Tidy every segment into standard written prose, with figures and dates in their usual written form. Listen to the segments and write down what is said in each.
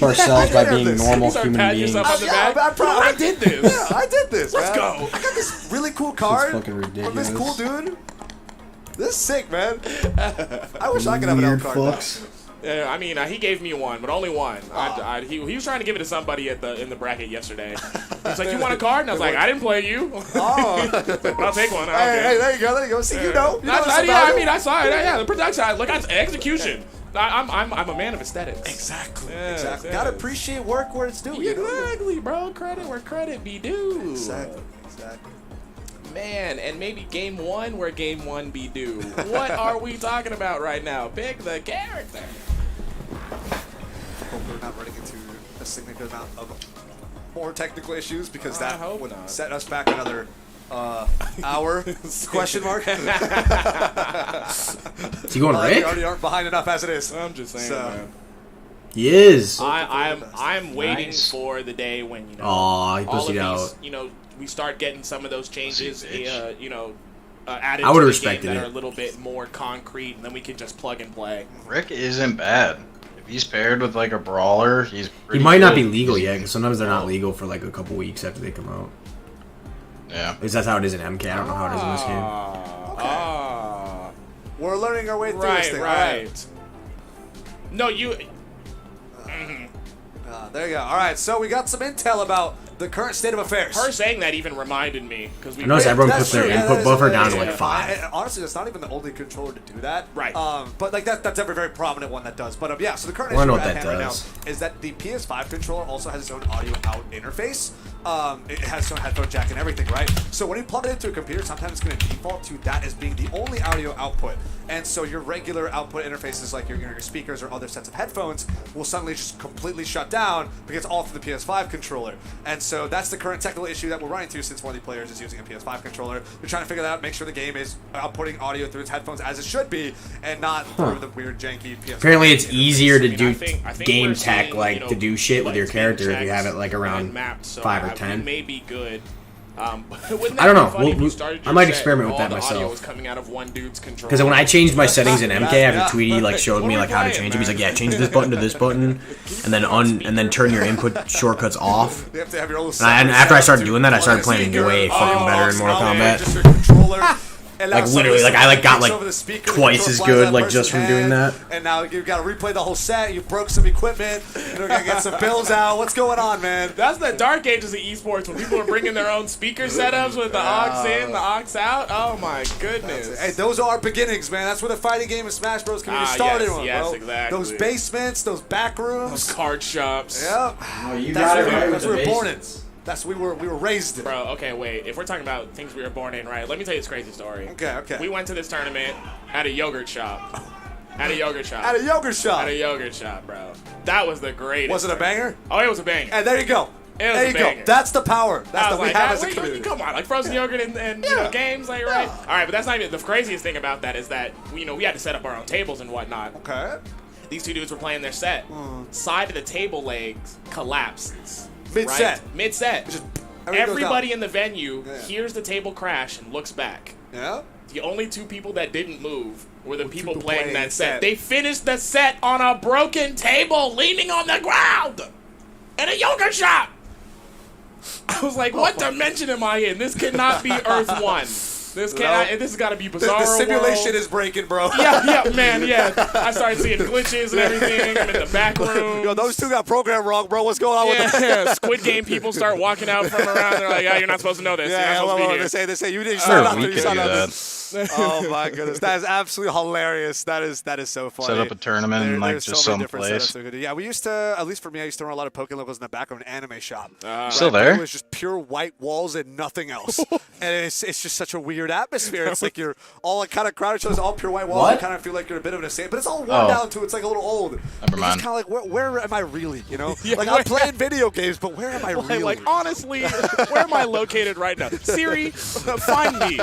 ourselves by being normal Start human patting beings. yourself on the back. I did this. Yeah, I did this. Let's man. go. I got this really cool card fucking from ridiculous. this cool dude. This is sick, man. I wish I could have an L Weird card. fucks. Yeah, I mean, he gave me one, but only one. He was trying to give it to somebody in the bracket yesterday. He's like, "You want a card?" And I was like, "I didn't play you." Oh. But I'll take one. Hey, there you go. There you go. See, you know. I mean, I saw it. Yeah, the production. Look at execution. I'm a man of aesthetics. Exactly. Yeah, Exactly. yeah. Gotta appreciate work where it's due. Exactly, bro. Credit where credit be due. Exactly. Exactly. Man, and maybe game one where game one be due. What are we talking about right now? Pick the character. Hope we're not running into a significant amount of more technical issues because that would set us back another hour? Question mark. Is he going Rick? We already aren't behind enough as it is. I'm just saying, So. man. He is. I'm waiting for the day when He all of pussied these, out. we start getting some of those changes, added I would to have the game respected that it. are a little bit more concrete, and then we can just plug and play. Rick isn't bad. If he's paired with like a brawler, he's He pretty might not good. be legal yet, because sometimes they're not legal for like a couple weeks after they come out. Yeah. At least that's how it is in MK. I don't know how it is in this game. We're learning our way through this thing. Right. No, you. There you go. All right, so we got some intel about the current state of affairs. Her saying that even reminded me because we. I noticed everyone That's put their true, yeah, input that is buffer what it down is, to like yeah. 5. Honestly, that's not even the only controller to do that. Right. But like that's every very prominent one that does. But yeah, so the current I issue know we're what at that hand right now does. is that the PS5 controller also has its own audio out interface. It has its own headphone jack and everything, right? So when you plug it into a computer, sometimes it's going to default to that as being the only audio output. And so your regular output interfaces, like your speakers or other sets of headphones, will suddenly just completely shut down because it's all through the PS5 controller. And so that's the current technical issue that we're running into since one of the players is using a PS5 controller. We're trying to figure that out, make sure the game is outputting audio through its headphones as it should be, and not through the weird janky PS5. Apparently, it's easier to do I think game we're tech, seeing, like to do shit with your like, character if you checks have it like around and mapped, so 5 or we 10. may be good. I don't know. I might experiment with that Audio myself. was coming out of one dude's controller. Because when I changed my settings in MK after Tweety like showed What me are we like how to playing, change them, he's man? like, yeah, change this button to this button, and then turn your input shortcuts off. You have to have your own And after I started doing that, I started playing way fucking better in Mortal Kombat. Just your controller. And now Like literally, like I like got like twice as good like just from doing that. And now you've got to replay the whole set. You broke some equipment. You're gonna get some bills out. What's going on, man? That's the dark ages of esports when people are bringing their own speaker setups with the aux in, the aux out. Oh my goodness! Hey, those are our beginnings, man. That's where the fighting game of Smash Bros. Community started, yes, bro. exactly. Those basements, those back rooms, Those card shops. Yep. Oh, you That's what we were born in. That's what we were raised in. Bro, okay, wait. If we're talking about things we were born in, right? Let me tell you this crazy story. Okay. We went to this tournament at a yogurt shop. At a yogurt shop. At a yogurt shop. At a yogurt shop, bro. That was the greatest. Was it a banger? Oh, it was a banger. And there you go. It was There a you banger. go. That's the power. That's what we have as a wait, community. come on, like frozen yogurt and games, like right. All right, but that's not even the craziest thing about that is that we had to set up our own tables and whatnot. Okay. These two dudes were playing their set. Side of the table legs collapses. Mid-set. Right? Mid-set. Just everything goes Everybody down. in the venue hears the table crash and looks back. Yeah. The only two people that didn't move were the people people playing playing that the set. set. They finished the set on a broken table, leaning on the ground, in a yogurt shop. I was like, what dimension am I in? This cannot be Earth 1. This has got to be Bizarro The simulation World. is breaking, bro. Yeah, man. I started seeing glitches and everything. I'm in the back room. Yo, those two got programmed wrong, bro. What's going on with them? Yeah, Squid Game people start walking out from around. They're like, you're not supposed to know this. You're not supposed to be here. They say you didn't Sure, sign up. we You could signed do up. that. Oh my goodness, that is absolutely hilarious. That is so funny. Set up a tournament in like There's just so many some different place. setups we could do. Yeah, we used to, at least for me, I used to run a lot of Poké levels in the back of an anime shop. Still there? It was just pure white walls and nothing else. And it's just such a weird atmosphere. It's like you're all kind of crowded, so it's all pure white walls. What? You kind of feel like you're a bit of an assailant, but it's all worn down too. It's like a little old. Never It's mind. just kind of like, where am I really? You know, Yeah, like I'm playing video games, but where am I really? Like, honestly, where am I located right now? Siri, find me.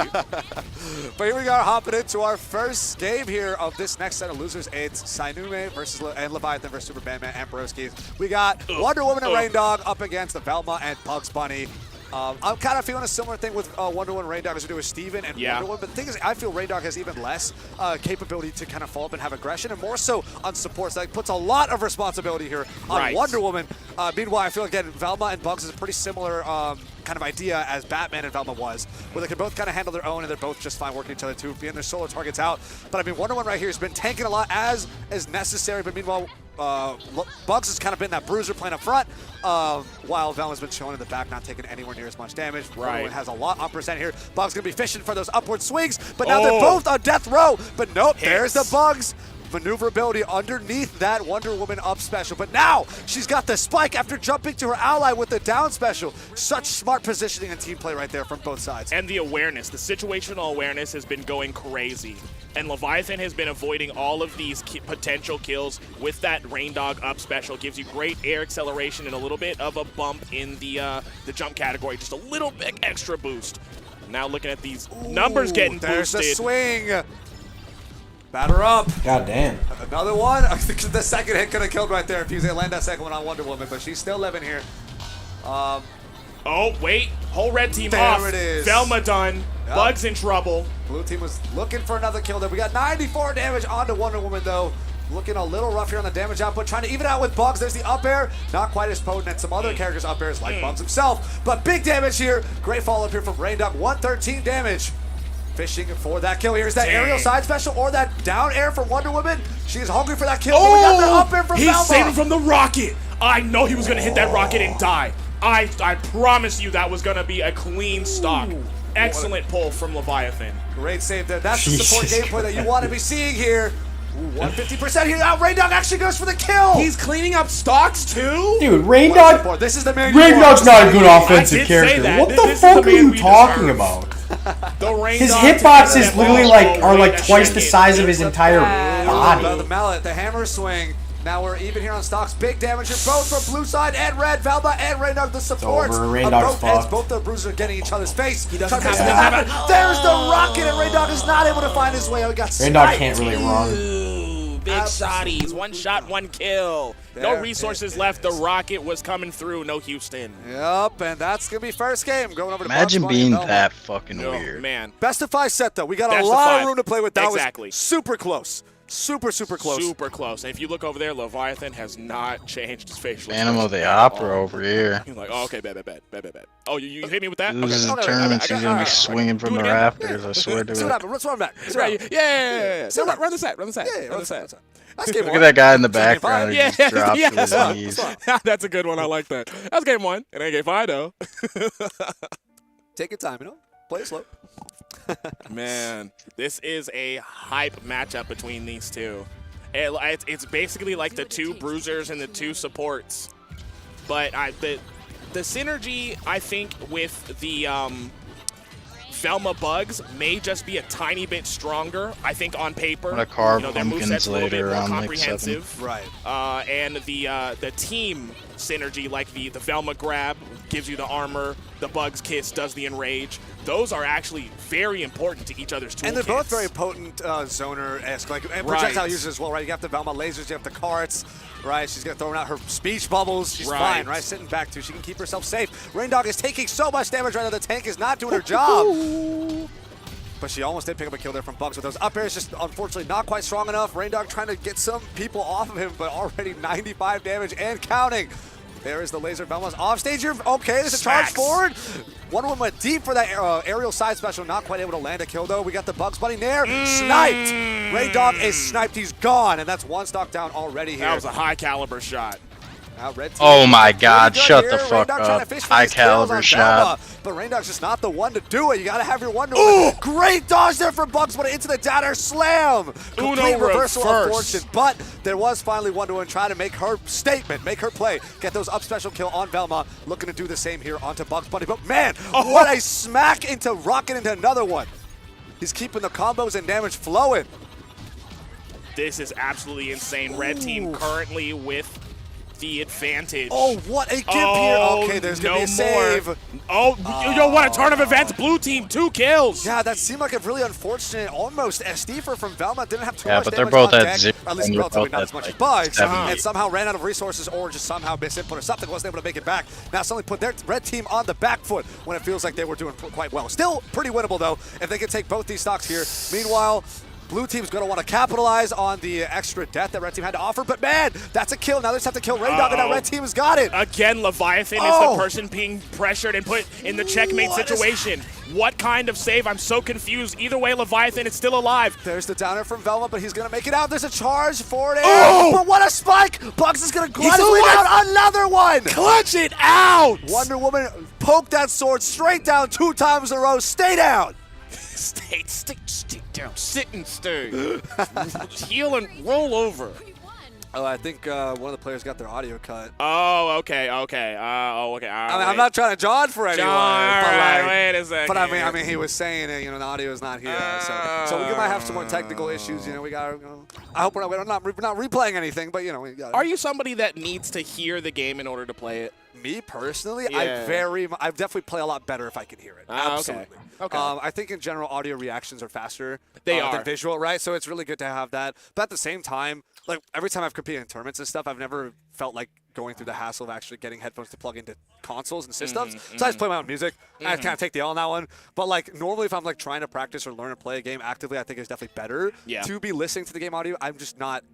But here we are hopping into our first game here of this next set of losers. It's Sainume versus Leviathan versus Super Bandman and Broskies. We got Wonder Woman and Rain Dog up against the Velma and Bugs Bunny. I'm kind of feeling a similar thing with Wonder Woman Rain Dog as we do with Steven and Wonder Woman, but the thing is, I feel Rain Dog has even less capability to kind of fall up and have aggression, and more so on support. So that puts a lot of responsibility here on Wonder Woman. Meanwhile, I feel again, Velma and Bugs is a pretty similar kind of idea as Batman and Velma was, where they can both kind of handle their own, and they're both just fine working each other too, being their solo targets out. But I mean, Wonder Woman right here has been tanking a lot as is necessary, but meanwhile, Bugs has kind of been that bruiser playing up front, while Velma's been showing in the back, not taking anywhere near as much damage. Wonder Woman has a lot on percent here. Bugs gonna be fishing for those upward swings, but now they're both on death row. But nope, there's the Bugs. Maneuverability underneath that Wonder Woman up special. But now she's got the spike after jumping to her ally with the down special. Such smart positioning and team play right there from both sides. And the awareness, the situational awareness has been going crazy. And Leviathan has been avoiding all of these potential kills with that Rain Dog up special. Gives you great air acceleration and a little bit of a bump in the jump category. Just a little bit extra boost. Now looking at these numbers getting there's boosted. There's the swing. Batter up. God damn. Another one. I think the second hit could have killed right there if he was able to land that second one on Wonder Woman, but she's still living here. Oh, wait. Whole red team there off. There it is. Velma done. Yep. Bugs in trouble. Blue team was looking for another kill there. We got 94 damage onto Wonder Woman, though. Looking a little rough here on the damage output. Trying to even out with Bugs. There's the up air. Not quite as potent as some other characters' up airs like Bugs himself. But big damage here. Great follow-up here from Rain Dog. 113 damage. Fishing for that kill. Here's that aerial side special or that down air from Wonder Woman. She is hungry for that kill. But we got the up air from Velma. He's saving from the rocket. I know he was going to hit that rocket and die. I promise you that was going to be a clean stock. Excellent pull from Leviathan. Great save there. That's the support gameplay that you want to be seeing here. 150% here. Now Rain Dog actually goes for the kill. He's cleaning up stocks too? Dude, Rain Dog. This is the man. Rain Dog's not a good offensive character. That. What the fuck are you talking about? His hitboxes literally are twice the size of his entire body. The mallet, the hammer swing. Now we're even here on stocks. Big damage here, both from blue side and red. Velma and Rain Dog, the supports over. Rain Dog's both ends. fucked. Both the bruisers are getting each other's face. He doesn't have to. There's the rocket, and Rain Dog is not able to find his way. He got Rain Dog can't really run. Big shotties. One shot, one kill. No resources left. The rocket was coming through. No Houston. Yep, and that's going to be first game. Going over to Imagine being that fucking weird. Man. Best of 5 set, though. We got a lot of room to play with. That was super close. Super close. Super close. And if you look over there, Leviathan has not changed his facial Phantom of the Opera over here. You're like, oh, okay, bet. Oh, you hit me with that? Loses Okay. the tournament, she's going to be swinging from the rafters, I swear to See what it. happened. Let's run back. Yeah. So run the set. Run the set. That's game Look one. at that guy in the background who Yeah, just dropped yeah. to his knees. That's a good one. I like that. That's game one. It ain't game 5, though. Take your time, Play it slow. Man, this is a hype matchup between these two. It's basically like the two bruisers and the two supports. But the synergy, I think, with the Velma Bugs may just be a tiny bit stronger. I think on paper, I'm gonna carve their pumpkins moveset's a little bit later more around like comprehensive. 7. Right. And the team synergy, like the Velma grab gives you the armor, the Bugs kiss does the enrage. Those are actually very important to each other's toolkits. And they're both very potent zoner-esque, and projectile users as well, right? You have the Velma lasers, you have the carts, right? She's gonna throw out her speech bubbles. She's fine, right? Sitting back too. She can keep herself safe. Rain Dog is taking so much damage right now. The tank is not doing her job. But she almost did pick up a kill there from Bugs with those up airs, just unfortunately not quite strong enough. Rain Dog trying to get some people off of him, but already 95 damage and counting. There is the laser. Velma's off stage here. Okay, there's a charge forward. Wonder Woman went deep for that aerial side special. Not quite able to land a kill, though. We got the Bugs Bunny there. Sniped. Rain Dog is sniped. He's gone, and that's one stock down already here. That was a high caliber shot. Red team. Oh my God, shut the fuck Rain Dog up. High caliber shot. But Rain Dog's just not the one to do it. You gotta have your Wonder Woman. Great dodge there from Bugs Bunny into the down air slam. Complete reversal, unfortunate. But there was finally Wonder Woman trying to make her statement, make her play, get those up special kill on Velma. Looking to do the same here onto Bugs Bunny. But man, what a smack into rocket into another one. He's keeping the combos and damage flowing. This is absolutely insane. Red team currently with the advantage. Oh, what a gimp here. Okay, there's going to be a save. Oh, yo, what a turn of events. Blue team, 2 kills. Yeah, that seemed like a really unfortunate, almost SD from Velma. Didn't have too Yeah, much but damage they're both on at deck, 0. or at least and you're relatively both not at, as much as like, Bugs, 70. and somehow ran out of resources or just somehow misinput or something, wasn't able to make it back. Now suddenly put their red team on the back foot when it feels like they were doing quite well. Still pretty winnable, though, if they can take both these stocks here. Meanwhile, Blue team's going to want to capitalize on the extra death that Red team had to offer, but man, that's a kill. Now they just have to kill Raindog, and now Red team has got it. Again, Leviathan is the person being pressured and put in the checkmate situation. What kind of save? I'm so confused. Either way, Leviathan is still alive. There's the downer from Velma, but he's going to make it out. There's a charge for it. Oh! But what a spike! Bugs is going to glide his way down. Another one! Clutch it out! Wonder Woman poked that sword straight down 2 times in a row. Stay down! Stay down. Sit and stay. Heal and roll over. Oh, I think one of the players got their audio cut. Oh, okay. Okay. I'm not trying to John for anyone. Wait a second. But I mean, he was saying it. You know, the audio is not here, so we might have some more technical issues. You know, we got. I hope we're not replaying anything, but you know, we got. Are you somebody that needs to hear the game in order to play it? Me personally, Yeah. I definitely play a lot better if I can hear it. Absolutely. Okay. I think in general, audio reactions are faster They are. than visual, right? So it's really good to have that. But at the same time, like every time I've competed in tournaments and stuff, I've never felt like going through the hassle of actually getting headphones to plug into consoles and systems. So I just play my own music. I kind of take the L on that one. But like normally, if I'm like trying to practice or learn to play a game actively, I think it's definitely better to be listening to the game audio. I'm just not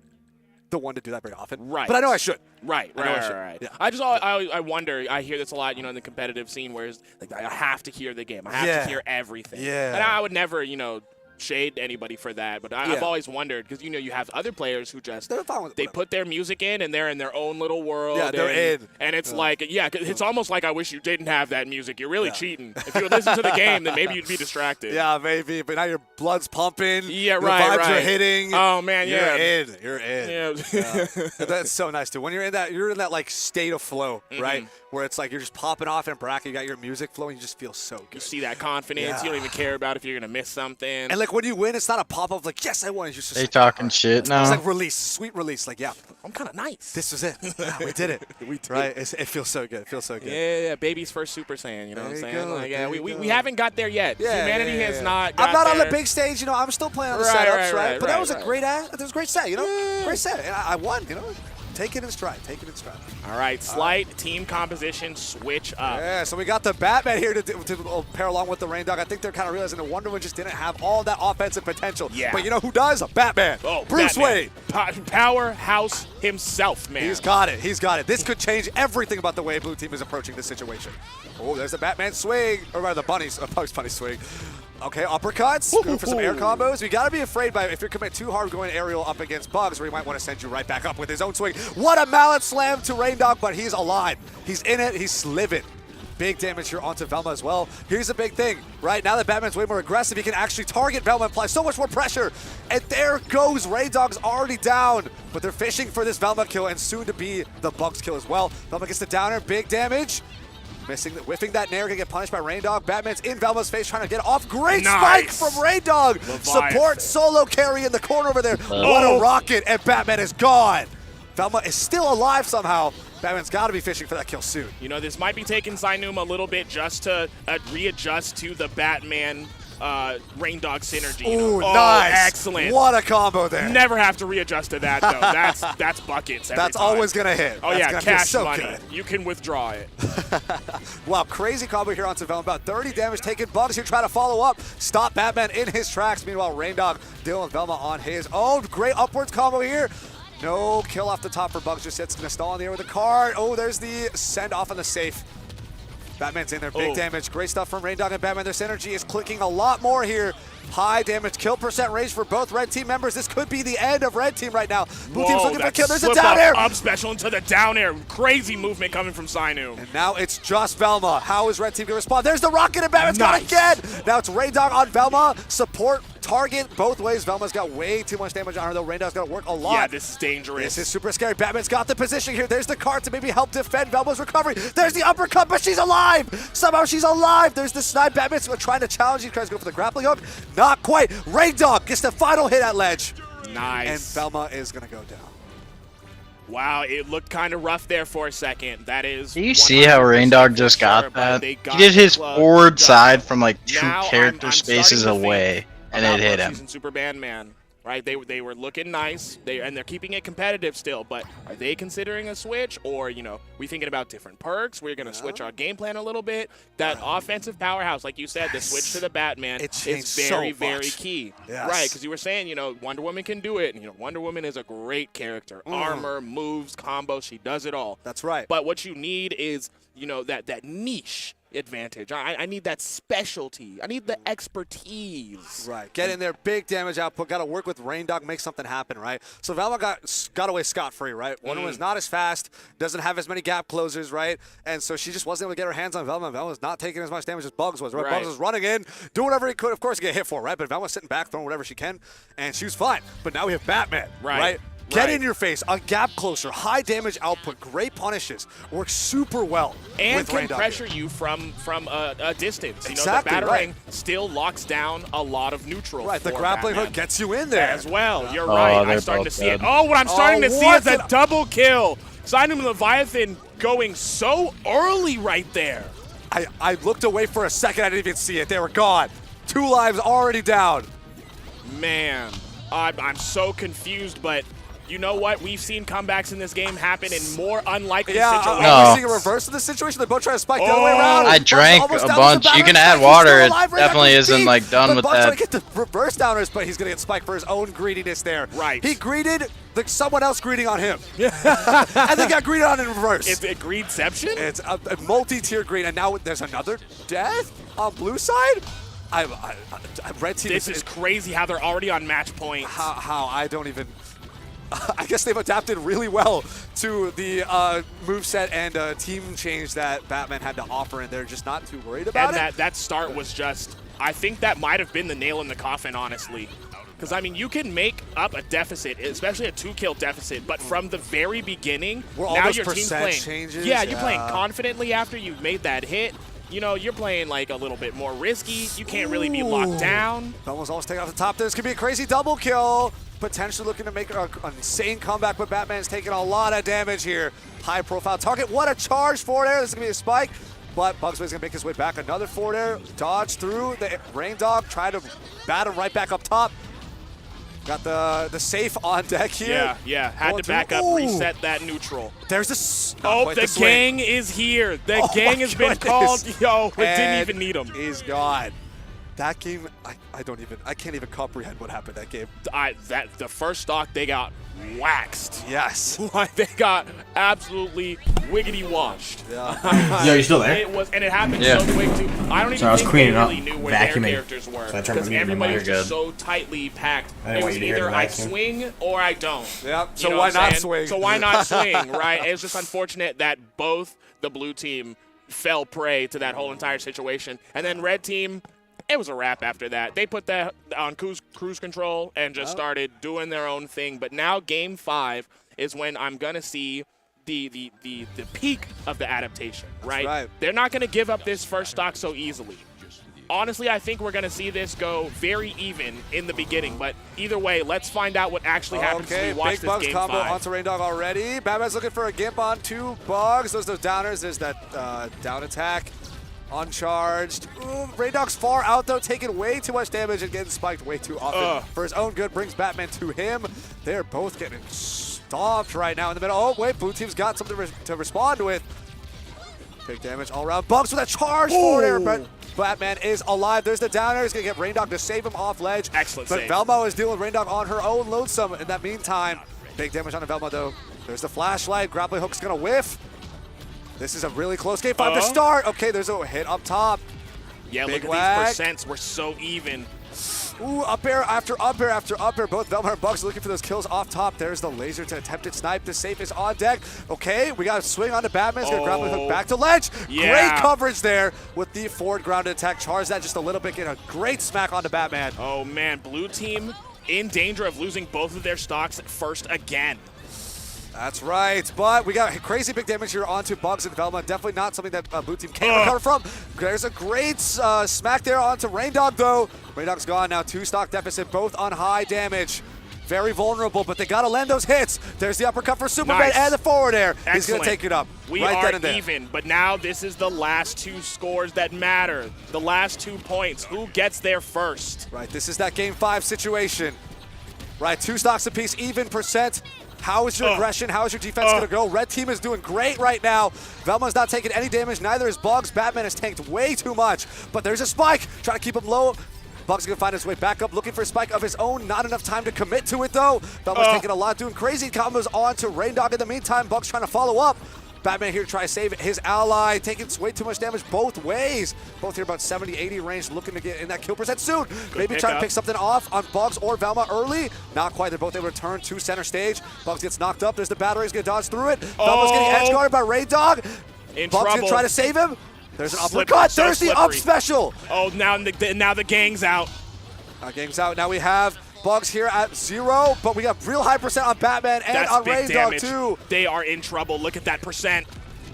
the one to do that very often. Right. But I know I should. Right. Yeah. I wonder. I hear this a lot, in the competitive scene, where it's like I have to hear the game. I have to hear everything. Yeah. And I would never, shade anybody for that, but I've always wondered because you have other players who just They're fine with they whatever. put their music in and they're in their own little world. Yeah, they're in. And it's like, it's almost like I wish you didn't have that music. You're really cheating. If you would listen to the game, then maybe you'd be distracted. Yeah, maybe. But now your blood's pumping. Yeah, your right. vibes are hitting. Oh man, You're in. You're in. Yeah. That's so nice too. When you're in that like state of flow, right? Where it's like you're just popping off in a bracket, you got your music flowing, you just feel so good. You see that confidence. Yeah. You don't even care about if you're gonna miss something. And like when you win, it's not a pop up like yes I won. It's just They talking shit now. It's like release, sweet release. Like yeah, I'm kind of nice. this was it. Yeah, we did it. We did. Right? It feels so good. It feels so good. Yeah, baby's first Super Saiyan. You know what I'm There you saying? go, Like, there we, you we, go. we haven't got there yet. Yeah, Humanity yeah. has not. I'm not got on the there. big stage. I'm still playing on the Right, setups, right, but that was right. a great it was a great set. Great set. And I won. Take it in stride. Take it in stride. All right, slight team composition switch up. Yeah, so we got the Batman here to pair along with the Rain Dog. I think they're kind of realizing that Wonder Woman just didn't have all that offensive potential. Yeah. But you know who does? Batman. Oh, Bruce Batman. Wayne. Powerhouse himself, man. He's got it. He's got it. This could change everything about the way Blue Team is approaching this situation. Oh, there's the Batman swing. Or rather, the Bugs Bunny swing. Okay, uppercuts. Going for some air combos. You got to be afraid if you're coming too hard going aerial up against Bugs, where he might want to send you right back up with his own swing. What a mallet slam to Rain Dog, but he's alive. He's in it. He's living. Big damage here onto Velma as well. Here's the big thing, right? Now that Batman's way more aggressive, he can actually target Velma and apply so much more pressure. And there goes Rain Dog's already down, but they're fishing for this Velma kill and soon to be the Bugs kill as well. Velma gets the downer, big damage. Whiffing that nair, gonna get punished by Rain Dog. Batman's in Velma's face trying to get off. Great spike from Rain Dog. Leviathan. Support solo carry in the corner over there. What a rocket, and Batman is gone. Velma is still alive somehow. Batman's got to be fishing for that kill soon. This might be taking Zainum a little bit just to readjust to the Batman Rain Dog synergy. Ooh, nice. Excellent. What a combo there. Never have to readjust to that, though. That's buckets every That's time. always going to hit. Oh, That's yeah, gonna feel cash so money. good. You can withdraw it. Wow, crazy combo here on Velma. About 30 damage taken. Bugs here trying to follow up. Stop Batman in his tracks. Meanwhile, Rain Dog dealing with Velma on his own. Great upwards combo here. No kill off the top for Bugs. Just sits. Going to stall in the air with a card. Oh, there's the send off on the safe. Batman's in there. Big damage. Great stuff from Rain Dog and Batman. Their synergy is clicking a lot more here. High damage kill percent range for both Red Team members. This could be the end of Red Team right now. Blue Team's looking for a kill. There's a down air. Up special into the down air. Crazy movement coming from Zainum. And now it's just Velma. How is Red Team going to respond? There's the rocket and Batman's got it again. Now it's Rain Dog on Velma. Support target both ways. Velma's got way too much damage on her, though. Rain Dog's got to work a lot. Yeah, this is dangerous. This is super scary. Batman's got the position here. There's the card to maybe help defend Velma's recovery. There's the uppercut, but she's alive. Somehow she's alive. There's the snipe. Batman's trying to challenge. He tries to go for the grappling hook. Not quite. Rain Dog gets the final hit at ledge. Nice. And Velma is going to go down. Wow, it looked kind of rough there for a second. That is. Do you see how Raindog just got that? He did his forward side from like 2 character spaces away, and it hit him. Super Bandman, right? They were looking nice, and they're keeping it competitive still. But are they considering a switch, or we thinking about different perks? We're gonna switch our game plan a little bit. That offensive powerhouse, like you said, the switch to the Batman is very, very key, right? Because you were saying, Wonder Woman can do it, and Wonder Woman is a great character. Armor, moves, combos, she does it all. That's right. But what you need is, that niche advantage. I need that specialty. I need the expertise. Right. Get in there, big damage output. Got to work with Raindog, make something happen, right? So Velma got away scot-free, right? Wonder Woman's not as fast, doesn't have as many gap closers, right? And so she just wasn't able to get her hands on Velma. Velma's not taking as much damage as Bugs was, right? Bugs was running in, doing whatever he could. Of course, he get hit for, right? But Velma's sitting back, throwing whatever she can, and she was fine. But now we have Batman, right? Get in your face, a gap closer, high damage output, great punishes, works super well. And with can Raindog pressure here. you from a distance. Exactly, the batarang still locks down a lot of neutral. Right, the for grappling Batman hook gets you in there. as well. You're right. I'm starting to see it. dead. Oh, what I'm starting to see is a what? double kill. Sign him Leviathan going so early right there. I looked away for a second, I didn't even see it. They were gone. 2 lives already down. Man, I'm so confused, but you know what? We've seen comebacks in this game happen in more unlikely situations. Are we seeing a reverse of the situation? They're both trying to spike the other way around. I drank a bunch. You can add water. It definitely isn't like done with that. Trying to get the reverse downers, but he's going to get spiked for his own greediness there. Right. He greeted someone else greeting on him. And they got greeted on in reverse. Is it greedception? It's a multi-tier greed, and now there's another death on blue side? Red team. This is crazy how they're already on match point. How? I don't even... I guess they've adapted really well to the moveset and team change that Batman had to offer, and they're just not too worried about it. And that start was just, I think that might have been the nail in the coffin, honestly. Because, I mean, you can make up a deficit, especially a 2-kill deficit, but from the very beginning, now your team's playing. Changes, you're playing confidently after you've made that hit. You're playing like a little bit more risky. You can't really be locked down. Almost always taking off the top. This could be a crazy double kill. Potentially looking to make an insane comeback, but Batman's taking a lot of damage here. High profile target. What a charge forward air. This is going to be a spike. But Bugsman's going to make his way back. Another forward air. Dodge through. The Raindog. Try to bat him right back up top. Got the safe on deck here. Yeah. Had to back up, reset that neutral. There's this. The gang is here. The gang has been called. Yo, it didn't even need him. He's gone. That game, I can't even comprehend what happened that game. The first stock, they got waxed. Yes. They got absolutely wiggity washed. Yeah. Yo, you still there? And it happened so quick too. I don't even think they really knew where their characters were, because everybody was just so tightly packed. It was either I swing or I don't. Yep. So why not swing? So why not swing, right? It's just unfortunate that both the blue team fell prey to that whole entire situation, and then red team. It was a wrap after that. They put that on cruise control and just started doing their own thing. But now Game 5 is when I'm going to see the peak of the adaptation, right? They're not going to give up this first stock so easily. Honestly, I think we're going to see this go very even in the beginning. But either way, let's find out what actually happens when we watch big this Bugs Game combo 5. onto Raindog already. Batman's looking for a gimp on 2 Bugs. Those downers. There's that down attack. Uncharged. Raindog's far out, though, taking way too much damage and getting spiked way too often. For his own good, brings Batman to him. They're both getting stomped right now in the middle. Oh, wait, blue team's got something to respond with. Big damage all around. Bugs with a charge forward air, but Batman is alive. There's the downer. He's going to get Raindog to save him off ledge. Excellent But save. Velma is dealing with Raindog on her own lonesome. In that meantime, big damage on Velma, though. There's the flashlight. Grappling hook's going to whiff. This is a really close game 5 to start. Okay, there's a hit up top. Yeah, big look at these percents. We're so even. Ooh, up air after up air after up air. Both Velma and Bugs looking for those kills off top. There's the laser to attempted snipe. The safe is on deck. Okay, we got a swing onto Batman. He's going to grappling hook back to ledge. Great coverage there with the forward grounded attack. Charge that just a little bit. Get a great smack onto Batman. Oh, man. Blue team in danger of losing both of their stocks at first again. That's right, but we got crazy big damage here onto Bugs and Velma. Definitely not something that blue team can recover from. There's a great smack there onto Raindog, though. Raindog's gone now. 2 stock deficit, both on high damage. very vulnerable, but they got to land those hits. There's the uppercut for Superman Nice. and the forward air. Excellent. He's going to take it up. We right are then and there. even, but now this is the last 2 scores that matter. The last 2 points. Who gets there first? Right, this is that game 5 situation. Right, 2 stocks apiece, even percent. How is your aggression? How is your defense going to go? Red team is doing great right now. Velma's not taking any damage. Neither is Bugs. Batman has tanked way too much. But there's a Spike. Trying to keep him low. Bugs going to find his way back up, looking for a Spike of his own. Not enough time to commit to it, though. Velma's taking a lot, doing crazy combos on to Rain Dog in the meantime. Bugs trying to follow up. Batman here to try to save his ally, taking way too much damage both ways. Both here about 70, 80 range, looking to get in that kill percent soon. Maybe trying to pick something off on Bugs or Velma early. Not quite, they're both able to return to center stage. Bugs gets knocked up, there's the battery, he's gonna dodge through it. Velma's getting edge guarded by Raid Dog. In Bugs trouble. gonna try to save him. There's an Slippery, uppercut, so there's the slippery. up special. Oh, now the gang's out. Game's out, now we have Bugs here at 0, but we got real high percent on Batman and That's on big Raid Dog damage. too. They are in trouble. Look at that percent.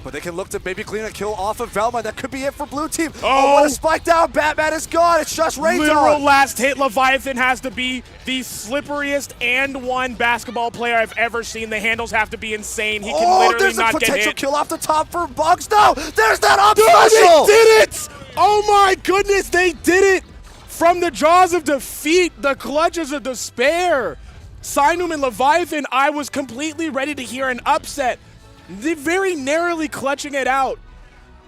But they can look to maybe clean a kill off of Velma. That could be it for blue team. Oh, what a spike down. Batman is gone. It's just Raid Literal Dog. last hit. Leviathan has to be the slipperiest and one basketball player I've ever seen. The handles have to be insane. He can literally there's a not get potential hit. kill off the top for Bugs. No, there's that up special. They did it! Oh my goodness, they did it! From the jaws of defeat, the clutches of despair. Sinum and Leviathan, I was completely ready to hear an upset. They very narrowly clutching it out.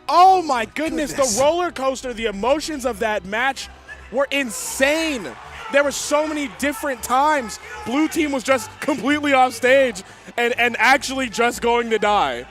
Oh my goodness, the roller coaster, the emotions of that match were insane. There were so many different times. Blue team was just completely off stage and actually just going to die.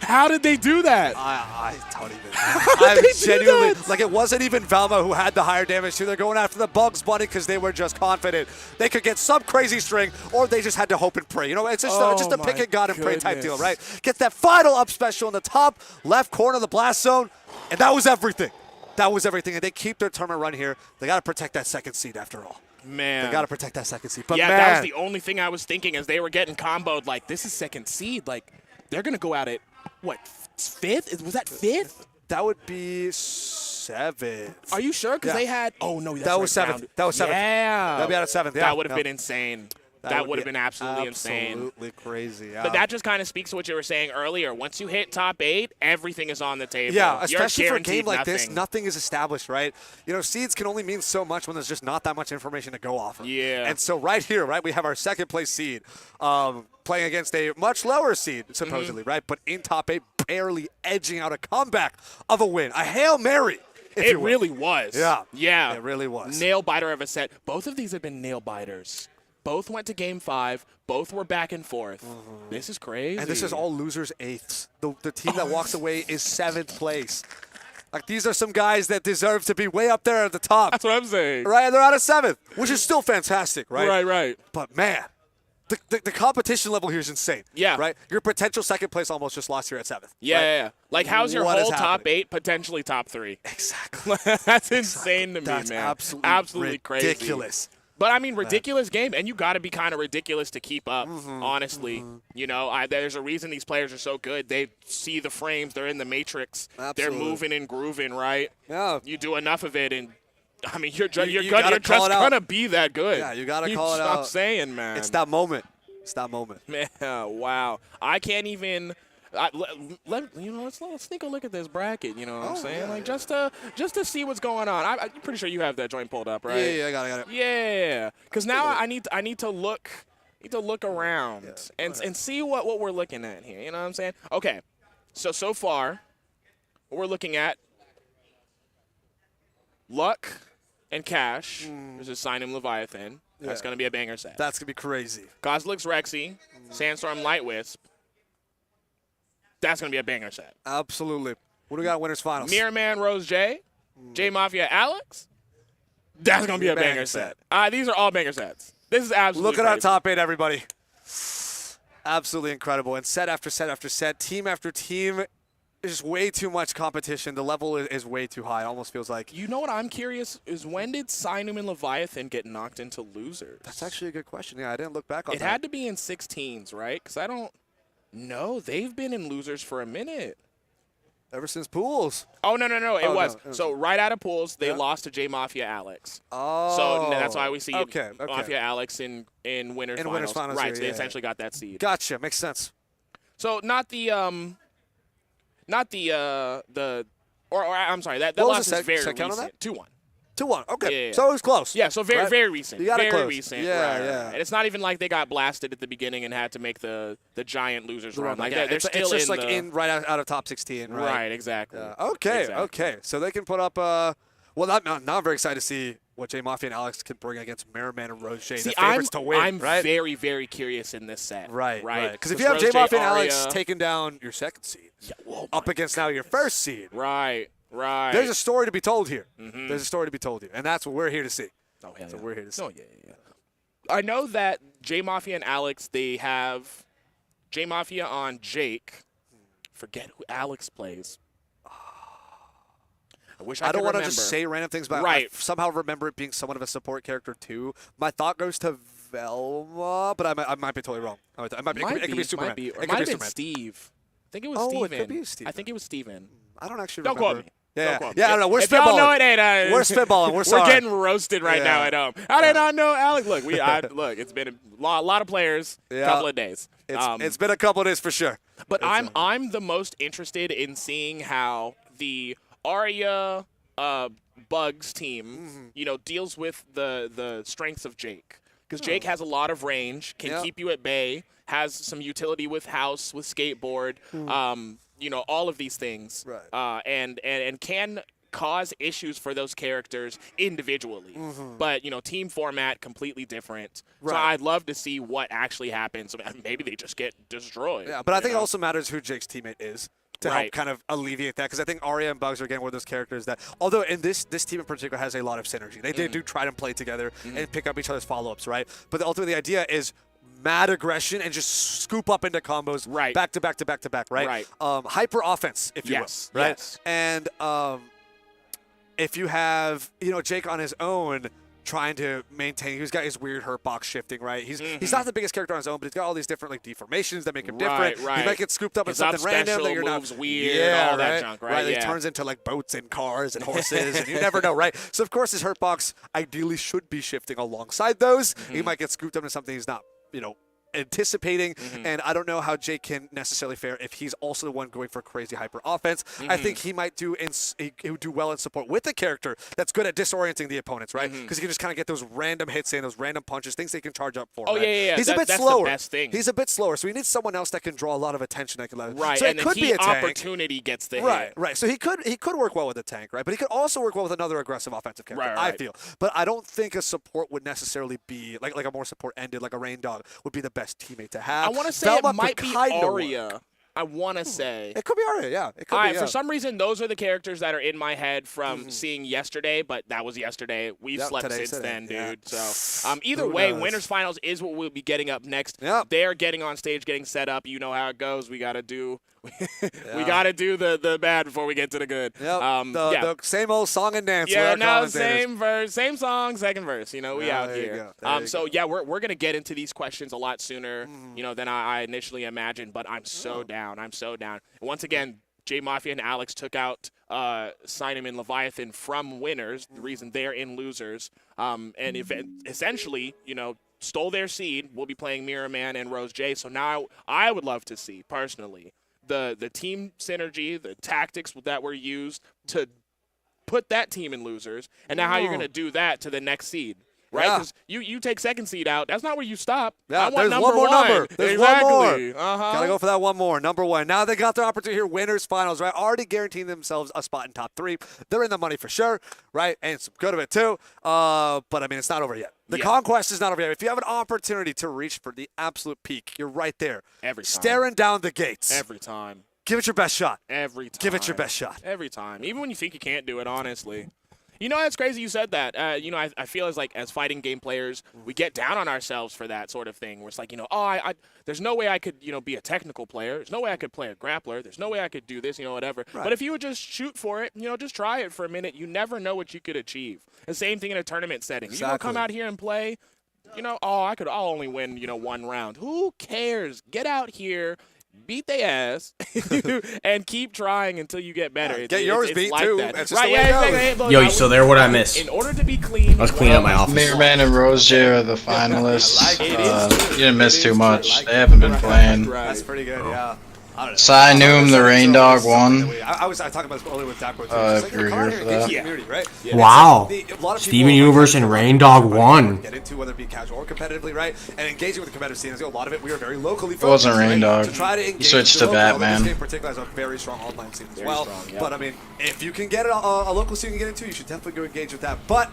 How did they do that? I don't even. I'm genuinely like it wasn't even Velma who had the higher damage too. They're going after the Bugs Bunny because they were just confident they could get some crazy string, or they just had to hope and pray. You know, it's just a pick and God and pray type deal, right? Gets that final up special in the top left corner of the blast zone, and that was everything. That was everything, and they keep their tournament run here. They got to protect that second seed after all. Man. They got to protect that second seed. But yeah, man, that was the only thing I was thinking as they were getting comboed. Like, this is second seed. Like, they're going to go out at, what, 5th? Was that 5th? That would be 7th. Are you sure? Because Yeah. they had, oh no, that's That was right, 7th. round. That was 7th. Yeah. That'd be out of 7th. Yeah. That would have Yeah. been insane. That would have been absolutely insane. Absolutely crazy. Yeah. But that just kind of speaks to what you were saying earlier. Once you hit top 8, everything is on the table. Yeah, You're especially for a game guaranteed like this, nothing. nothing is established, right? You know, seeds can only mean so much when there's just not that much information to go off of. Yeah. And so right here, right, we have our second place seed playing against a much lower seed, supposedly, right? But in top 8, barely edging out a comeback of a win. A Hail Mary. It really was. Yeah. Yeah. It really was. Nail biter of a set. Both of these have been nail biters. Both went to game 5. Both were back and forth. This is crazy. And this is all losers' 8ths. The team that walks away is 7th place. Like, these are some guys that deserve to be way up there at the top. That's what I'm saying. Right? And they're out of 7th, which is still fantastic, right? Right. But, man, the competition level here is insane. Yeah. Right? Your potential second place almost just lost here at 7th. Yeah, right? yeah. Like, how's your What is whole top happening? 8 potentially top 3? Exactly. That's insane to me, That's man. absolutely crazy. ridiculous. But, I mean, ridiculous game, and you got to be kind of ridiculous to keep up, honestly. You know, there's a reason these players are so good. They see the frames. They're in the matrix. Absolutely. They're moving and grooving, right? Yeah. You do enough of it, and, I mean, you're You just gotta call it out. going to be that good. Yeah, you gotta call it Stop out. saying, man. It's that moment. It's that moment. Man, wow. I can't even. Let's take a look at this bracket. You know what I'm saying? yeah, like just to see what's going on. I'm pretty sure you have that joint pulled up, right? Yeah, I got it. Yeah. Because now I need to look around and see what we're looking at here. You know what I'm saying? Okay. So far, what we're looking at: Luck and Cash versus Sinum Leviathan. That's gonna be a banger set. That's going to be crazy. Kozlix Rexy, Sandstorm Light Wisp. That's going to be a banger set. Absolutely. What do we got in winners finals? Mirror Man Rose J, J Mafia Alex. That's going to be a banger set. These are all banger sets. This is absolutely Look at our crazy. top 8, everybody. Absolutely incredible. And set after set after set, team after team, there's just way too much competition. The level is way too high. It almost feels like. You know what I'm curious is when did Sinum and Leviathan get knocked into losers? That's actually a good question. Yeah, I didn't look back on It that. had to be in 16s, right? Because I don't know. They've been in losers for a minute. Ever since Pools. Oh, no. It was. No. So right out of Pools, they lost to J Mafia Alex. Oh. So that's why we see okay. Mafia Alex in winners finals. Right. So they essentially got that seed. Gotcha. Makes sense. So I'm sorry. That loss is very recent. 2-1. 2-1. Okay. Yeah. So it was close. Yeah, so very recent. You got it very close. recent. Yeah, right. yeah. And it's not even like they got blasted at the beginning and had to make the giant losers run. Like they're still it's just in like in right out of top 16, right? Right, exactly. Okay, Exactly. okay. So they can put up now I'm very excited to see what J Mafia and Alex can bring against Mirrorman and Rose J, the favorites to win, I'm right? very, very curious in this set. Right. Right. Because if you have J Rose Mafia and Arya, Alex taking down your second seed, up against now your first seed, Right. there's a story to be told here. Mm-hmm. There's a story to be told here, and that's what we're here to see. Oh, hell So yeah. we're here to see. Oh, yeah. I know that J Mafia and Alex, they have J Mafia on Jake. Forget who Alex plays. I wish I could don't want to remember. just say random things, but Right. I somehow remember it being somewhat of a support character too. My thought goes to Velma, but I might be totally wrong. It could be Superman. It might have been Steve. I think it was Steven. It could be Steven. I think it was Steven. I don't actually Don't remember. quote me. Yeah, Don't quote me. I don't know. We're If y'all spitballing. know it ain't. We're spitballing. We're sorry. We're getting roasted right now Yeah. at home. How did I know Alex? Look, look. It's been a lot of players, couple of days. It's been a couple of days for sure. But I'm the most interested in seeing how the Arya Bugs team, deals with the strengths of Jake. Because Jake has a lot of range, can keep you at bay, has some utility with house, with skateboard, all of these things, Right. and can cause issues for those characters individually. But team format completely different. Right. So I'd love to see what actually happens. Maybe they just get destroyed. Yeah, but I think it also matters who Jake's teammate is to help kind of alleviate that. Because I think Arya and Bugs are again one of those characters that, although in this team in particular has a lot of synergy, they do try to play together and pick up each other's follow-ups, right? But ultimately the idea is mad aggression and just scoop up into combos back to back to back to back, right? Right. Hyper offense, if you will, right? Yes. And if you have Jake on his own trying to maintain, he's got his weird hurt box shifting, right? He's not the biggest character on his own, but he's got all these different deformations that make him different. Right. He might get scooped up in His something random that you're moves not weird, all that junk, right? He Yeah. turns into like boats and cars and horses, and you never know, right? So of course his hurt box ideally should be shifting alongside those. He might get scooped up into something he's not, anticipating, and I don't know how Jake can necessarily fare if he's also the one going for crazy hyper offense. I think he might he would do well in support with a character that's good at disorienting the opponents, right? Because he can just kind of get those random hits in, those random punches, things they can charge up for. Oh, right? yeah. He's a bit that's slower. The best thing. He's a bit slower, so he needs someone else that can draw a lot of attention. That can right, so and it could then be a tank. Opportunity gets the Right, hit. right. So he could work well with a tank, right? But he could also work well with another aggressive offensive character. Right. I feel, but I don't think a support would necessarily be like a more support ended, like a Rain Dog would be the best teammate to have. I want to say Velma it might could be kinda Arya. work. I want to say. It could be Arya, yeah. It could be. Yeah. For some reason, those are the characters that are in my head from seeing yesterday, but that was yesterday. We've slept since then, dude. Yeah. So either way, winners finals is what we'll be getting up next. Yep. They're getting on stage, getting set up. You know how it goes. We gotta do we gotta do the bad before we get to the good. Yep. The same old song and dance. Yeah, no, same verse, same song, second verse. We out there you here. go. We're gonna get into these questions a lot sooner, than I initially imagined. But I'm so down. I'm so down. Once again, J Mafia and Alex took out Sinem and Leviathan from winners. The reason they're in losers, and essentially, stole their seed. We'll be playing Mirror Man and Rose J. So now I would love to see personally the team synergy, the tactics that were used to put that team in losers, and now how you're going to do that to the next seed. Right? Because you take second seed out, that's not where you stop. Yeah, I want there's one more number. There's exactly. one more. Uh-huh. Gotta go for that one more. Number one. Now they got their opportunity here. Winners finals, right? Already guaranteeing themselves a spot in top 3. They're in the money for sure, right? And some good of it too. But I mean, it's not over yet. The conquest is not over yet. If you have an opportunity to reach for the absolute peak, you're right there. Every time. Staring down the gates. Every time. Give it your best shot. Every time. Give it your best shot. Every time. Even when you think you can't do it, honestly. It's crazy you said that. I feel as fighting game players, we get down on ourselves for that sort of thing. Where it's like, there's no way I could, be a technical player. There's no way I could play a grappler. There's no way I could do this, whatever. Right. But if you would just shoot for it, just try it for a minute, you never know what you could achieve. The same thing in a tournament setting. Exactly. You don't come out here and play, I'll only win, one round. Who cares? Get out here. beat their ass and keep trying until you get better. Get yours beat like too. That. That's just the way it goes. Yo, you still there? What'd I miss? In order to be clean, I was cleaning up my office. Mirrorman and Rose J are the finalists. You didn't miss too much. Like They haven't been playing. That's pretty good, yeah. Cy Noom, the Rain Dog, won. I talked about this earlier with Dapper too. If you're here for that. Community, right? Wow. Like Steven Universe and Rain Dog won. Get into whether it be casual or competitively, right? And engaging with the competitive scene. A lot of it we are very locally focused. It wasn't Rain Dog. To try to engage He switched to Batman. This game particularly has a very strong online scene as well. But I mean, if you can get a local scene to get into, you should definitely go engage with that. But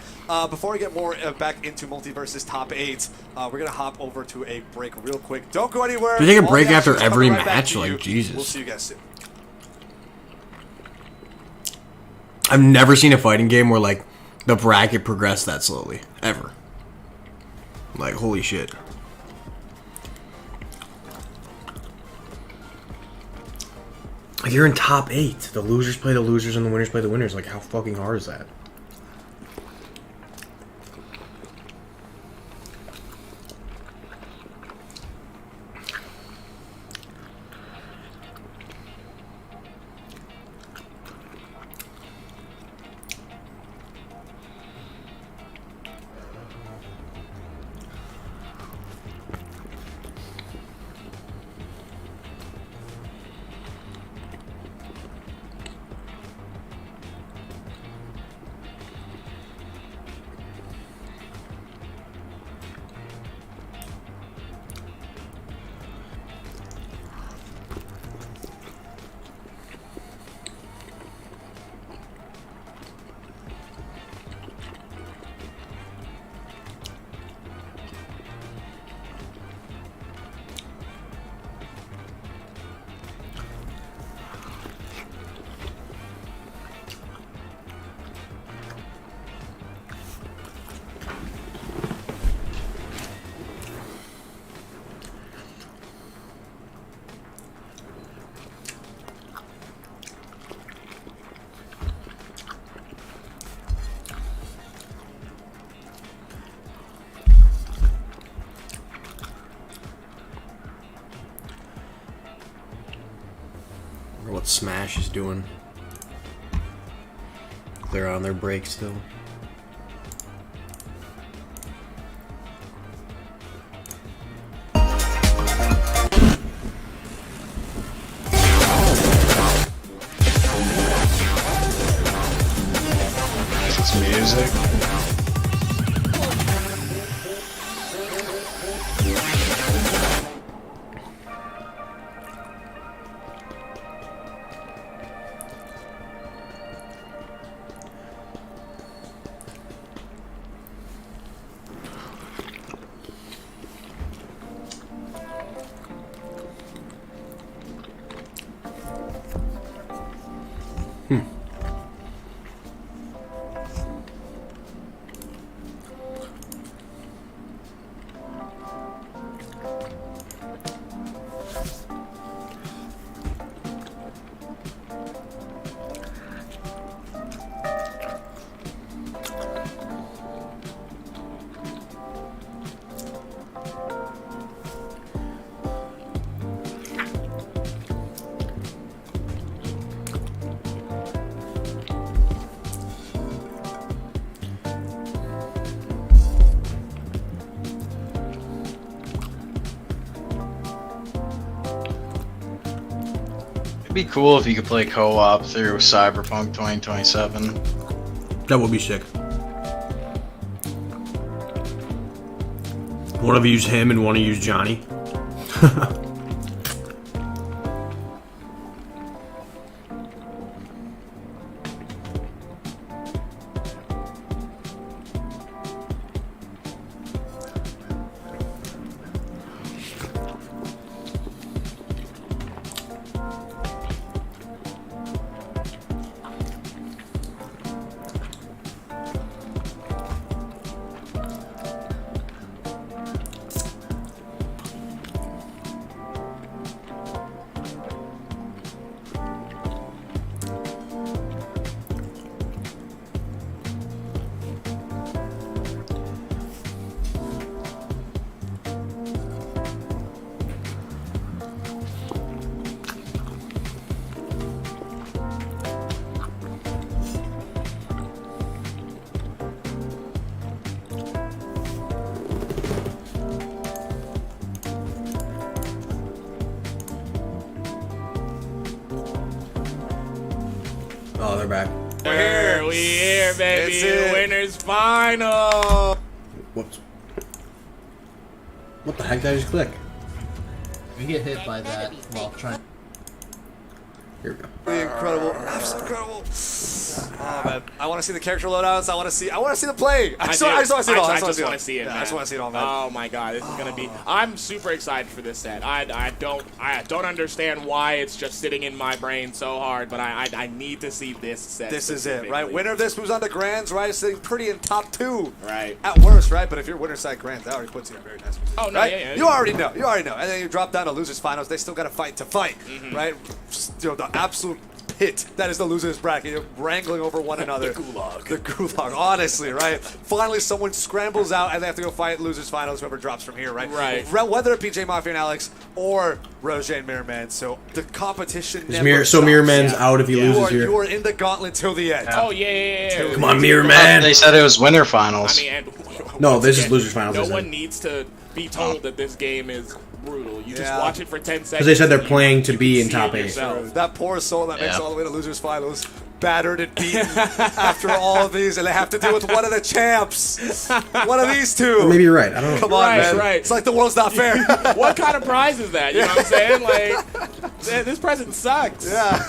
before we get more back into Multiversus top 8, we're gonna hop over to a break real quick. Don't go anywhere. Do they take a break All the after action's every coming right back match? to Like, you. Jesus. We'll see you guys soon. I've never seen a fighting game where, like, the bracket progressed that slowly. Ever. Like, holy shit. Like, you're in top 8. The losers play the losers and the winners play the winners. Like, how fucking hard is that? I wonder what Smash is doing. They're on their break still. It's music. It'd be cool if you could play co-op through Cyberpunk 2027. That would be sick. One of you use him and one of you use Johnny. Oh, they're back. We're here, baby. Winners final. Whoops. What the heck did I just click? We get hit by that while trying. Here we go. Incredible, absolutely incredible. Oh man, I want to see the character loadouts. I want to see the play. I just want to see it all. I just want to see it. I just want to see it all, man. Oh my god, this is gonna be. I'm super excited for this set. I don't understand why it's just sitting in my brain so hard, but I need to see this set. This is it, right? Winner of this moves on to Grands, right? Sitting pretty in top 2, right? At worst, right? But if you're winner side Grands, that already puts you in a very nice position. Oh no, right? yeah. You already know. And then you drop down to losers finals. They still got to fight, right? Just, the absolute pit that is the losers bracket. You're wrangling over one another. The gulag. The gulag, honestly, right? Finally, someone scrambles out and they have to go fight losers finals, whoever drops from here, right? Right. Whether it be J Mafia and Alex or Roger and Mirrorman. So the competition never So stops. Mirrorman's out if he loses here. You are in the gauntlet till the end. Oh yeah. Come on, Mirrorman. They said it was winner finals. I mean, No, this is losers finals. No one needs to be told that this game is brutal. You just watch it for 10 seconds. Because they said they're playing to be in top 8. That poor soul that makes it all the way to losers finals, battered and beaten after all of these, and they have to deal with one of the champs. One of these two. Or maybe you're right. I don't know. Come on, man. Right. It's like the world's not fair. What kind of prize is that? You know what I'm saying? Like, this present sucks. Yeah.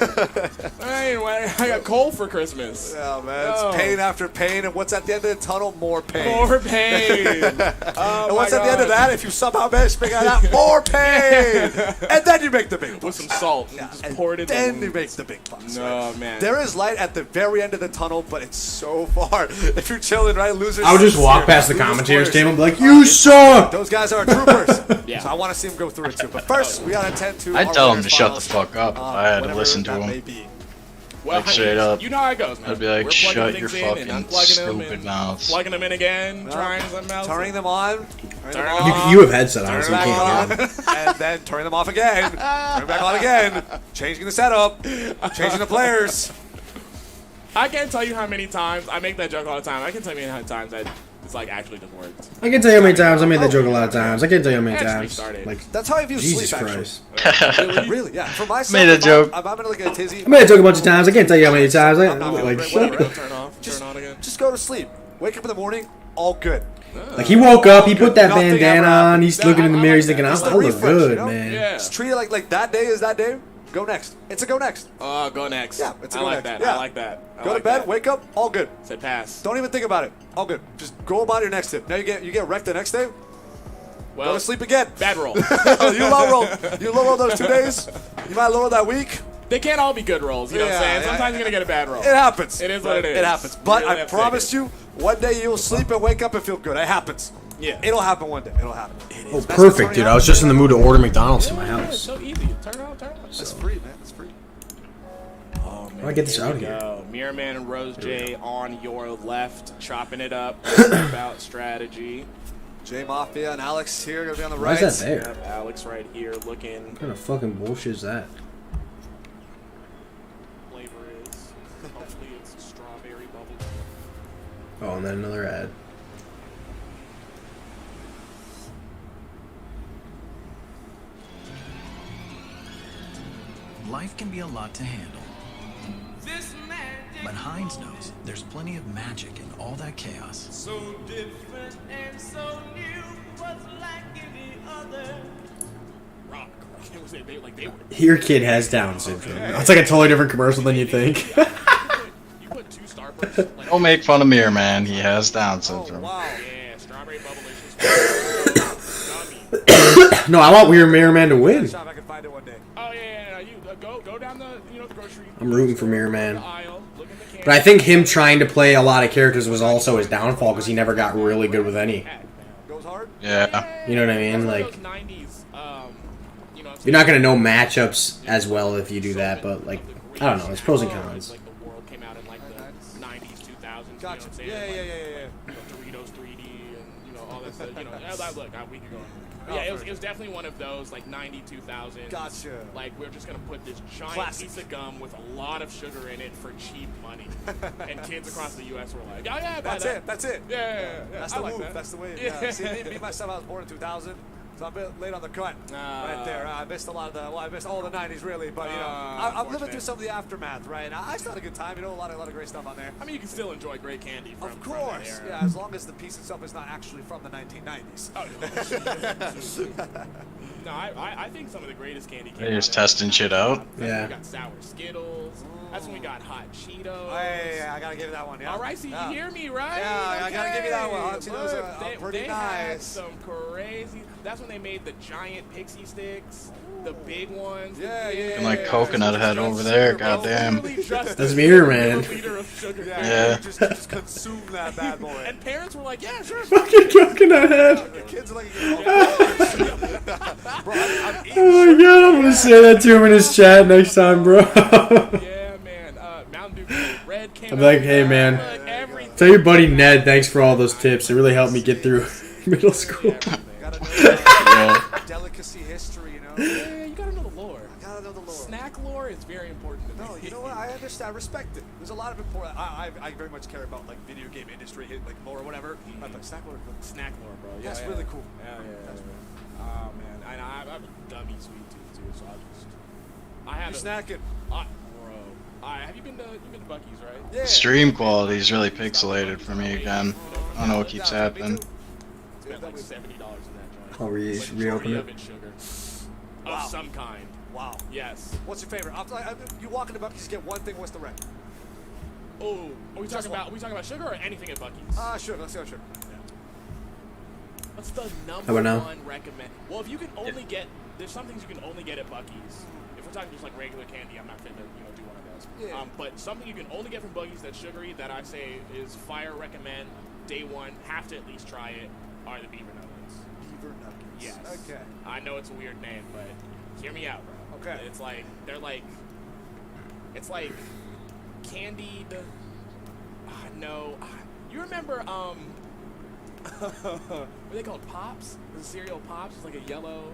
I got coal for Christmas. Yeah, man. It's pain after pain, and what's at the end of the tunnel? More pain. More pain. And what's at the end of that? If you somehow manage to make out that, more pain. And then you make the big bucks. With some salt. Yeah, Just and pour it in then the you make the big bucks. No, right? man. There is light at the very end of the tunnel, but it's so far. If you're chilling, right, losers. I would just walk past the Losers commentators players. table and be like, "You suck!" Those guys are troopers. Yeah. So I want to see them go through it too. But first, we gotta attend to. I'd our tell him winners to shut the finals, fuck up if I had to whenever listen to that him. may be. Well, Like, straight up. You know how it goes, man. I'd be like, We're shut plugging your things in fucking and unplugging them stupid and mouths. plugging them in again, trying something else. Turning them on. Turn them on. You have headset on, Turn so them you back can't hear. on, and then turn them off again. Turn them back on again. Changing the setup. Changing the players. I can't tell you how many times I make that joke all the time. I can tell you how many times that it's like actually just worked. I can tell you how many times I made that joke a lot of times. I can't tell you how many Actually times. started. Like, That's how I view Jesus sleep, Christ. actually. Really, yeah. For myself, Made a joke. I'm in like a tizzy. I made that joke a bunch of times. I can't tell you how many times. I'm not Like, gonna shut whatever. up. Turn off, turn on again. Just go to sleep. Wake up in the morning, all good. Like, he woke up, he put that Nothing ever bandana on, happened. he's looking in the mirror, he's thinking, It's I the look refresh, good, you know? man. Yeah. Just treat it like that day is that day. Go next. It's a go next. Go next. Yeah, it's a I go like next. that. Yeah. I like that. I Go like to bed, that. wake up, all good. Said pass. Don't even think about it. All good. Just go about your next tip. Now you get wrecked the next day. Well, Go to sleep again. bad roll. You low roll. You low roll those 2 days. You might lower that week. They can't all be good rolls. You know what I'm Yeah, saying? yeah. Sometimes you're gonna get a bad roll. It happens. It is what it is. It happens. But You really I have to take promise it. you, one day you'll sleep and wake up and feel good. It happens. Yeah. It'll happen one day. It'll happen. Oh, perfect, dude. I was just in the mood to order McDonald's to my Yeah, it's house. so easy. Turn on. It's free, man. It's free. Oh, man. How do I get this Here out we of here? go. Mirrorman and Rose J on your left, chopping it up about strategy. J Mafia and Alex here gonna be on the Why right. is that there? Yep, Alex right here looking. What kind of fucking bullshit is that? Flavor is. Hopefully it's strawberry bubble. Oh, and then another ad. Life can be a lot to handle. But Hines knows there's plenty of magic in all that chaos. So different and so new, was like any other. Rock. It was they were. Your kid has Down syndrome. It's like a totally different commercial than you think. You put 2 Starbursts. Like, Don't make fun of Mirror Man. He has Down Oh syndrome. wow. yeah, strawberry bubblicious. Gummy. No, I want Weird Mirror Man to win. If I can find it one day. Oh yeah. You go down the the grocery. I'm rooting for Mirror Man. The aisle, look in the can. But I think him trying to play a lot of characters was also his downfall because he never got really good with any. Goes hard. Yeah. You know what I mean? That's one Like, of those 90s, you're not going to know matchups as well if you do that, but, like, I don't know. There's pros and cons. Like the world came out in like the 90s, 2000s. Gotcha. You know what I'm saying? Yeah. Doritos 3D and all that stuff. Look, we could go on. But yeah, it was definitely one of those like 90, 2000s. Gotcha. Like we're just gonna put this giant Classic. piece of gum with a lot of sugar in it for cheap money, and kids across the U.S. were like, "Oh yeah, buy That's that." it. That's it. Yeah. That's I the like move. that. That's the way. Yeah. Yeah. See, me myself, I was born in 2000. So I'm a bit late on the cut right there. I missed a lot of the, well, I missed all the 90s really, but you know, I'm living through some of the aftermath, right? And I still had a good time, you know, a lot of great stuff on there. I mean, you can still enjoy great candy from, of from that course, era. yeah, as long as the piece itself is not actually from the 1990s. No, I think some of the greatest candy came They're just out of- testing shit out. Yeah. We got sour Skittles. That's when we got hot Cheetos. Hey, I gotta give you that one. Yeah. All right, so you hear me, right? Yeah, I gotta give you that one. Hot Okay. Cheetos Look, are pretty they nice. had some crazy. That's when they made the giant pixie sticks, the big ones. Yeah, yeah, And like coconut head over there, goddamn. That's Mirror Man. Yeah. Just consume that bad boy. And parents were like, yeah, sure. Fucking coconut head. The kids are like, Oh my god, I'm gonna say that to him in his chat next time, bro. Yeah, man. Mountain Dew Red came I'm like, out. hey, man. Look, everything. Tell your buddy Ned, thanks for all those tips. It really helped me get through middle school. gotta know delicacy history, you know? Yeah, you gotta know the lore. I gotta know the lore. Snack lore is very important to me. No, you know what? I understand. I respect it. There's a lot of important. I very much care about like video game industry, like lore or whatever. But snack lore, Snack lore, bro. Yeah, that's yeah. really cool. Yeah. That's Oh man, and I have a dummy sweet tooth too, so I have. You're snacking. Bro. Have you been to Buc-ee's, right? Yeah. The stream quality is really pixelated for me again. I don't know what keeps happening. Spent like $70 in that joint. I'll reopen Majority it. of it sugar. Wow. Of some kind. Wow. Yes. What's your favorite? You walk into Buc-ee's, get one thing. What's the rank? Oh, are we Just talking about sugar or anything at Buc-ee's? Sure. Let's go. Sure. What's the How number about now? one recommend? Well, if you can only get, there's some things you can only get at Buc-ee's. If we're talking just like regular candy, I'm not fit to do one of those. Yeah. But something you can only get from Buc-ee's that's sugary that I say is fire recommend. Day one, have to at least try it. Are the beaver nuggets? Beaver nuggets. Yes. Okay. I know it's a weird name, but hear me out, bro. Okay. It's like it's like candied. No, you remember what are they called? Pops? The cereal Pops? It's like a yellow,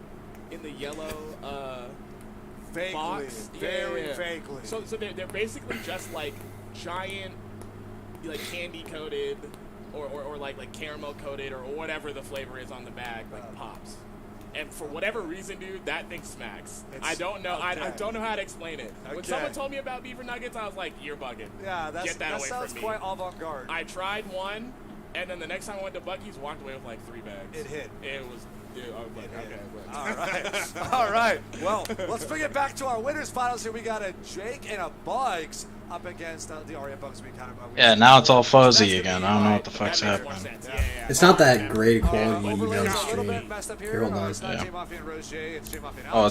in the yellow Vaguely. box. Very vaguely. So they're basically just like giant, like candy coated, or like caramel coated, or whatever the flavor is on the bag, like Pops. And for whatever reason, dude, that thing smacks. I don't know. okay. I don't know how to explain it. When Okay. someone told me about beaver nuggets, I was like, "You're bugging." Yeah, Get that away sounds from me. quite avant-garde. I tried one, and then the next time I went to Buc-ee's, walked away with like 3 bags. It hit. It was. Dude, I was like, okay. But. All right. All right. Well, let's bring it back to our winners finals here. We got a Jake and a Bugs up against the Aria Bugs. Yeah, now it's all fuzzy again. I don't know what the That fuck's makes more happening. sense. Yeah. It's not that great quality, you know, Overlaid the a little bit stream. messed up here. Here, hold on. It's not Yeah. J Mafia and Rose J. It's J Mafia and Oh, Alex. it's